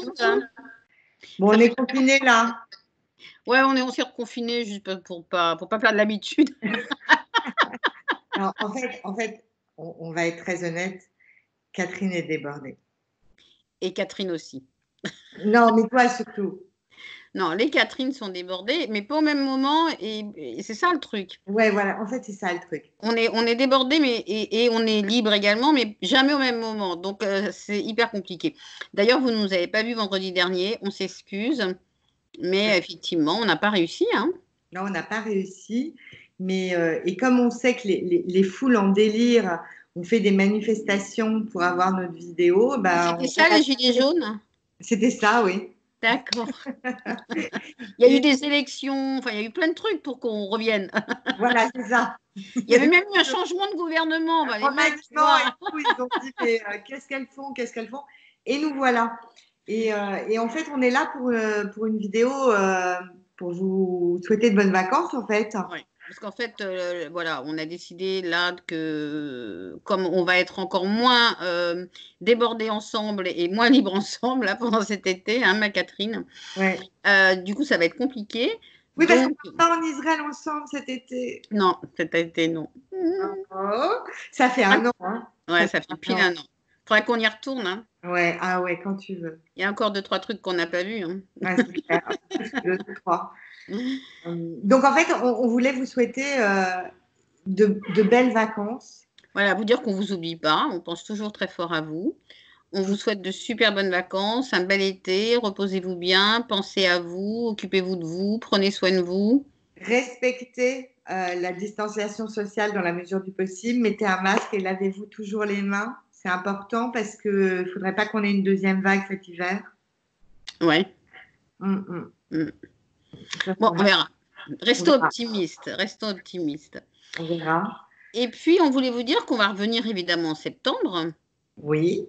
monde, hein. Bon, on est confinés là. Ouais, on s'est reconfinés juste pour pas perdre l'habitude. Non, en fait, on va être très honnête, Catherine est débordée. Et Catherine aussi. Non, mais toi surtout. Non, les Catherine sont débordées, mais pas au même moment, et c'est ça le truc. Ouais, voilà, en fait, c'est ça le truc. On est débordés, mais et on est libre également, mais jamais au même moment. Donc, c'est hyper compliqué. D'ailleurs, vous ne nous avez pas vus vendredi dernier, on s'excuse, mais effectivement, on n'a pas réussi, hein. Non, on n'a pas réussi. Mais, et comme on sait que les foules en délire ont fait des manifestations pour avoir notre vidéo, bah, C'était ça, les gilets jaunes? c'était ça, oui. D'accord. Il y a eu Et des élections, enfin, il y a eu plein de trucs pour qu'on revienne. voilà, c'est ça. Il y avait même eu un changement de gouvernement, bah, les mecs, tu Remaniement et vois. tout, ils ont dit, mais qu'est-ce qu'elles font, qu'est-ce qu'elles font? Et nous voilà. Et en fait, on est là pour une vidéo pour vous souhaiter de bonnes vacances, en fait. Ouais. Parce qu'en fait, voilà, on a décidé là que comme on va être encore moins débordés ensemble et moins libres ensemble là, pendant cet été, hein, ma Catherine, Ouais. du coup, ça va être compliqué. Oui, parce qu'on Donc, part en Israël ensemble cet été. non, cet été, non. Oh, ça fait un an, hein. Ouais, Ça fait ça fait un pile an. un an. Faudrait qu'on y retourne, hein. Ouais, ah ouais, quand tu veux. Il y a encore deux, trois trucs qu'on n'a pas vus, hein. Ouais, c'est clair. Plus que deux, trois. Donc, en fait, on voulait vous souhaiter de belles vacances. Voilà, vous dire qu'on vous oublie pas, on pense toujours très fort à vous. On vous souhaite de super bonnes vacances, un bel été, reposez-vous bien, pensez à vous, occupez-vous de vous, prenez soin de vous. Respectez la distanciation sociale dans la mesure du possible. Mettez un masque et lavez-vous toujours les mains. C'est important parce qu'il ne faudrait pas qu'on ait une deuxième vague cet hiver. Ouais. Mm, mm. Mm. Ça, Bon, on verra. on Restons verra. optimistes, restons optimistes. On verra. Et puis, on voulait vous dire qu'on va revenir évidemment en septembre Oui.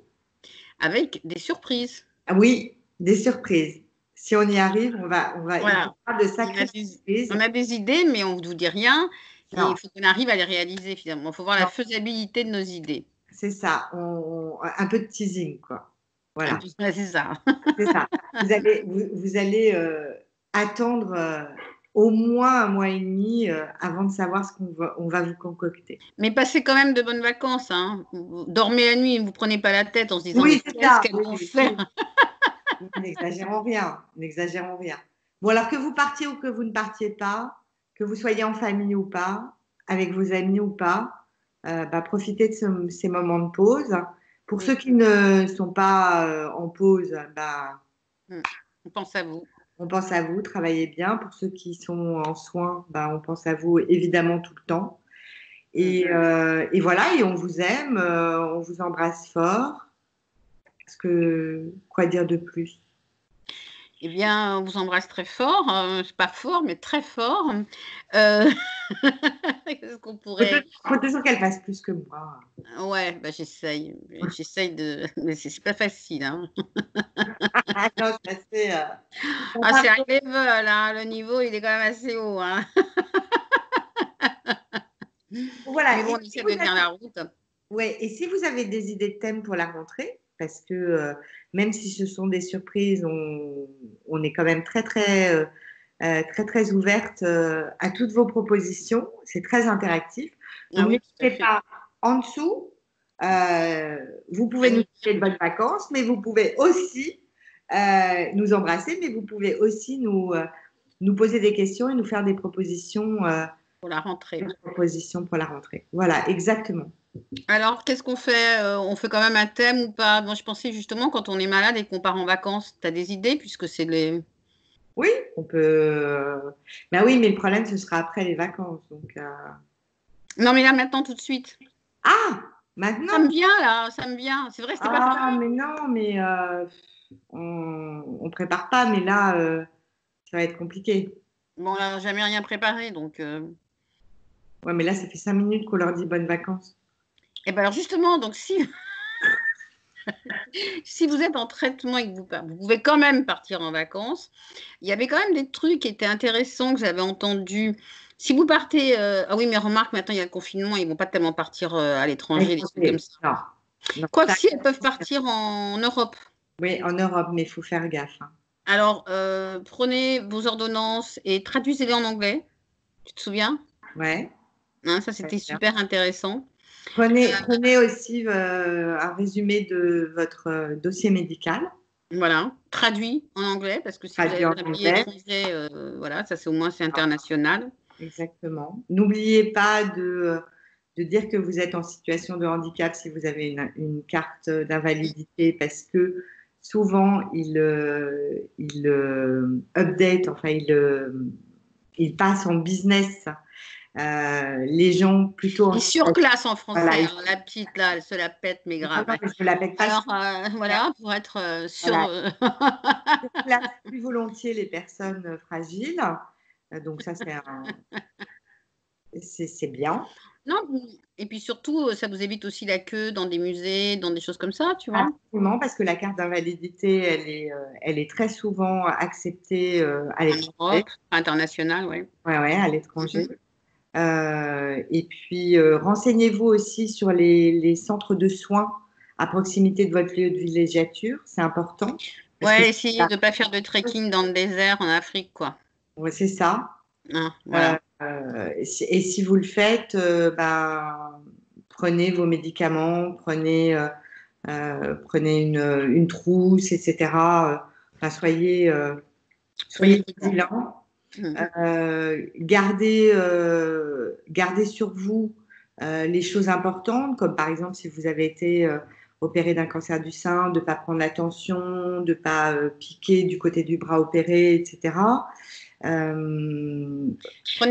avec des surprises. Ah oui, des surprises. Si on y arrive, il y Voilà. aura de On a sacrées des, surprises. on a des idées, mais on ne vous dit rien. Et il Non, faut qu'on arrive à les réaliser finalement. Il faut voir la non, faisabilité de nos idées. c'est ça. Un peu de teasing, quoi. Un Voilà, peu, ouais, c'est ça. c'est ça. Vous allez attendre au moins un mois et demi avant de savoir ce on va vous concocter. Mais passez quand même de bonnes vacances, hein. Dormez la nuit, ne vous prenez pas la tête en se disant mais Oui, c'est qu'est-ce ça. qu'elles Oui, vont oui, faire? oui. N'exagérons rien. N'exagérons rien. Bon, alors que vous partiez ou que vous ne partiez pas, que vous soyez en famille ou pas, avec vos amis ou pas, bah, profitez de ces moments de pause. Pour Oui. ceux qui ne sont pas en pause, bah, Mm. On pense à vous. on pense à vous, travaillez bien. Pour ceux qui sont en soins, bah, on pense à vous évidemment tout le temps. Mm. Et voilà, et on vous aime, on vous embrasse fort. Quoi dire de plus? Eh bien, on vous embrasse très fort. C'est pas fort, mais très fort. Euh, Qu'est-ce qu'on pourrait. Faut toujours qu'elle fasse plus que moi. Ouais, bah, j'essaye. J'essaye de. Mais c'est pas facile, hein. Ah non, c'est assez. Ah, c'est un level, hein. Le niveau, il est quand même assez haut, hein. Mais Voilà. bon, on essaie de tenir la route. Ouais, et si vous avez des idées de thèmes pour la rentrée, parce que même si ce sont des surprises, on est quand même très, très ouverte à toutes vos propositions. C'est très interactif. Ah Donc, oui, tout à n'hésitez fait. pas en dessous. Vous pouvez À nous nous souhaiter dire. de bonnes vacances, mais vous pouvez aussi nous embrasser, mais vous pouvez aussi nous poser des questions et nous faire Pour la rentrée. des propositions pour la rentrée. Voilà, exactement. Alors, qu'est-ce qu'on fait? On fait quand même un thème ou pas? Moi, je pensais justement quand on est malade et qu'on part en vacances, tu as des idées puisque c'est les. Oui, on peut. Ben oui, mais le problème, ce sera après les vacances. Donc, Non, mais là, maintenant, tout de suite. ah, Ça me maintenant. vient, là, ça me vient. C'est vrai, c'était pas Ah, prévu. mais non, mais on prépare pas, mais là, ça va être compliqué. Bon, on n'a jamais rien préparé, donc. Ouais, mais là, ça fait 5 minutes qu'on leur dit bonnes vacances. Et bien alors justement, donc si, si vous êtes en traitement et que vous pouvez quand même partir en vacances, il y avait quand même des trucs qui étaient intéressants que j'avais entendus. Si vous partez, ah oui, mais remarque, maintenant il y a le confinement, ils vont pas tellement partir à l'étranger, des trucs comme ça. Non, non, Quoique ça, si, elles peuvent partir en Europe. Oui, en Europe, mais il faut faire gaffe. Hein. Alors, prenez vos ordonnances et traduisez-les en anglais. Tu te souviens? Ouais. Hein, ça, c'était super intéressant. Prenez aussi un résumé de votre dossier médical. Voilà, traduit en anglais, parce que si vous avez un pays étranger, voilà, ça c'est au moins c'est international. Exactement. N'oubliez pas de dire que vous êtes en situation de handicap si vous avez une carte d'invalidité, parce que souvent, il update, enfin, il passe en business les gens plutôt Il surclasse en français. Voilà, Alors, la petite là, elle se la pète, mais grave. non, mais je la pète pas. Alors, voilà, pour être sûr. Voilà. Surclasse plus volontiers les personnes fragiles. Donc ça, c'est bien. Non, et puis surtout, ça vous évite aussi la queue dans des musées, dans des choses comme ça, tu vois. Absolument, parce que la carte d'invalidité, elle est très souvent acceptée à l'étranger. En Europe, internationale, oui. Ouais, à l'étranger. Et puis, renseignez-vous aussi sur les centres de soins à proximité de votre lieu de villégiature. C'est important. Ouais, essayez de ne pas faire de trekking dans le désert en Afrique, quoi. Ouais, c'est ça. Hein, voilà. Et si vous le faites, prenez vos médicaments, prenez une trousse, etc. Enfin, soyez vigilants. Gardez sur vous les choses importantes, comme par exemple si vous avez été opéré d'un cancer du sein, de ne pas prendre la tension, de ne pas piquer du côté du bras opéré, etc. Prenez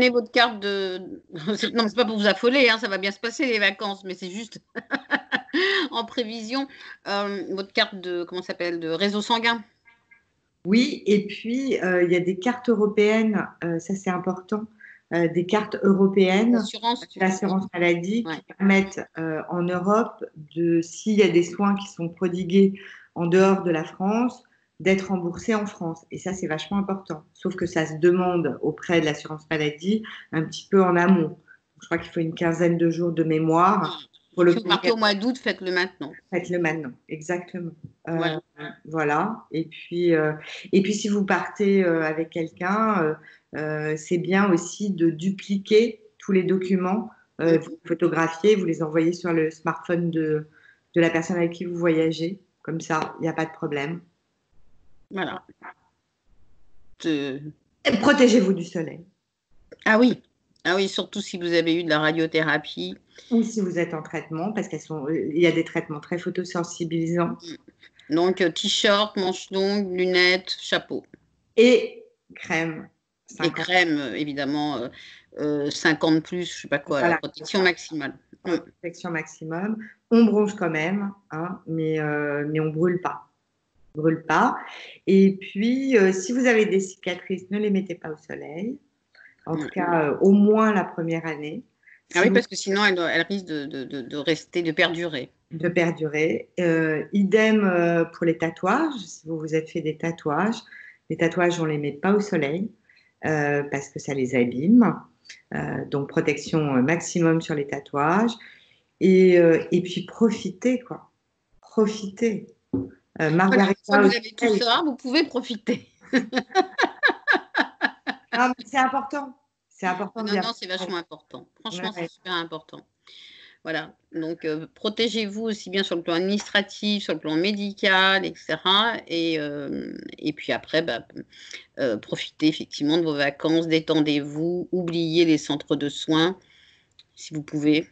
votre carte de... Non, c'est pas pour vous affoler, hein, ça va bien se passer les vacances, mais c'est juste en prévision. Votre carte de, comment ça s'appelle, de réseau sanguin. Oui, et puis il y a des cartes européennes, ça c'est important, des cartes européennes d'assurance maladie qui permettent en Europe, s'il y a des soins qui sont prodigués en dehors de la France, d'être remboursés en France. Et ça, c'est vachement important. Sauf que ça se demande auprès de l'assurance maladie un petit peu en amont. Je crois qu'il faut une quinzaine de jours de mémoire. Si vous partez au mois d'août, faites-le maintenant. Faites-le maintenant, exactement. Voilà. Et puis, si vous partez avec quelqu'un, c'est bien aussi de dupliquer tous les documents, vous photographiez, vous les envoyez sur le smartphone de la personne avec qui vous voyagez. Comme ça, il n'y a pas de problème. Voilà. Protégez-vous du soleil. Ah oui, surtout si vous avez eu de la radiothérapie. Ou si vous êtes en traitement, parce il y a des traitements très photosensibilisants. Donc, t-shirt, manches longues, lunettes, chapeau. Et crème. 50. Et crème, évidemment, 50 plus, je ne sais pas quoi, voilà, la protection maximale. Protection maximum. On bronze quand même, hein, mais on ne brûle pas. Et puis, si vous avez des cicatrices, ne les mettez pas au soleil. En tout cas, au moins la première année. Ah oui, parce que sinon, elle risque de rester, de perdurer. Idem pour les tatouages. Si vous vous êtes fait des tatouages, les tatouages, on ne les met pas au soleil parce que ça les abîme. Donc, protection maximum sur les tatouages. Et puis, profitez, quoi. Profitez. Margarita, vous avez tout ça, vous pouvez profiter. Non, mais c'est important. C'est important. Non, c'est vachement important. Franchement, c'est super important. Voilà, donc protégez-vous aussi bien sur le plan administratif, sur le plan médical, etc. Et puis après, profitez effectivement de vos vacances, détendez-vous, oubliez les centres de soins, si vous pouvez.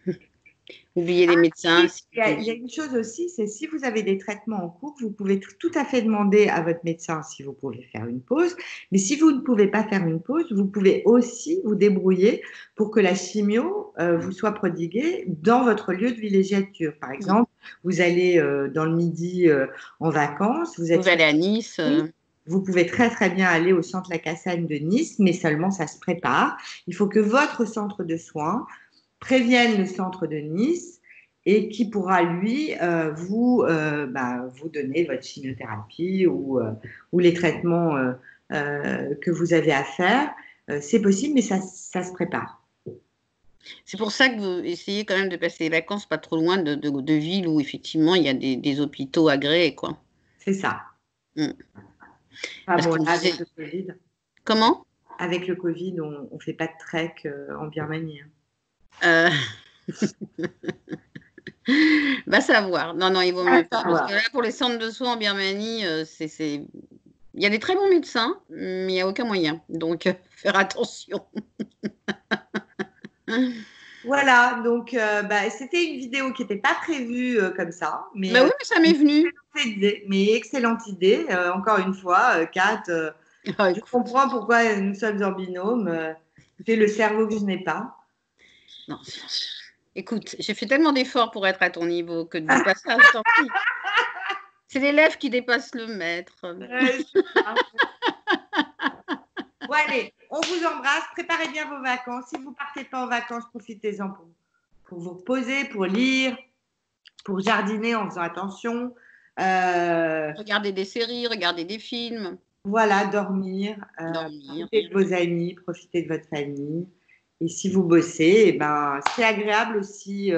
Oubliez les médecins. Il y a une chose aussi, c'est si vous avez des traitements en cours, vous pouvez tout à fait demander à votre médecin si vous pouvez faire une pause. Mais si vous ne pouvez pas faire une pause, vous pouvez aussi vous débrouiller pour que la chimio vous soit prodiguée dans votre lieu de villégiature. Par exemple, vous allez dans le Midi en vacances. Vous allez à Nice. Vous pouvez très très bien aller au centre La Cassagne de Nice, mais seulement ça se prépare. Il faut que votre centre de soins prévienne le centre de Nice et qui pourra, lui, vous donner votre chimiothérapie ou les traitements que vous avez à faire. C'est possible, mais ça se prépare. C'est pour ça que vous essayez quand même de passer les vacances pas trop loin de villes où effectivement il y a des hôpitaux agréés, quoi. C'est ça. Mm. Ah Parce bon, qu'on là, avec disait... le Covid, Comment? avec le Covid, on ne fait pas de trek en Birmanie. Euh, Va savoir. Non, non, il vaut Ah, mieux pas. ça Parce que va. là, pour les centres de soins en Birmanie, il y a des très bons médecins, mais il n'y a aucun moyen. Donc, faire attention. Voilà, donc bah, c'était une vidéo qui n'était pas prévue comme ça, mais Bah oui, mais ça m'est venu. excellente idée. Encore une fois, Kat, Ah, je écoute, comprends pourquoi nous sommes en binôme. Tu es le cerveau que je n'ai pas. non, écoute, j'ai fait tellement d'efforts pour être à ton niveau que de passage, tant pis. C'est l'élève qui dépasse le maître. C'est ça. Bon, allez, on vous embrasse. Préparez bien vos vacances. Si vous ne partez pas en vacances, profitez-en pour vous reposer, pour lire, pour jardiner en faisant attention. Regarder des séries, regarder des films, Voilà, dormir, dormir. profiter de vos amis, profiter de votre famille. Et si vous bossez, eh ben, c'est agréable aussi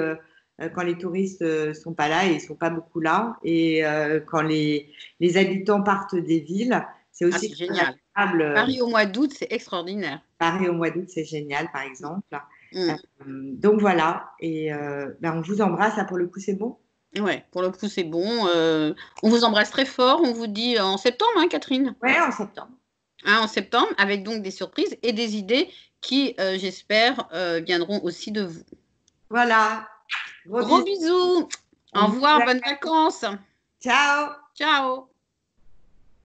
quand les touristes sont pas là et ils sont pas beaucoup là. Et quand les habitants partent des villes, c'est Ah, aussi c'est très génial. agréable. Paris au mois d'août, c'est extraordinaire. Paris au mois d'août, c'est génial, par exemple. Mm. Donc voilà, et ben, on vous embrasse. Là, pour le coup, c'est bon. Ouais, pour le coup, c'est bon. On vous embrasse très fort. On vous dit en septembre, hein, Catherine? Ouais, en septembre. Hein, en septembre, avec donc des surprises et des idées qui, j'espère, viendront aussi de vous. Voilà, gros Gros bisous. bisous. Au On vous revoir, bonnes vacances. Ciao. Ciao.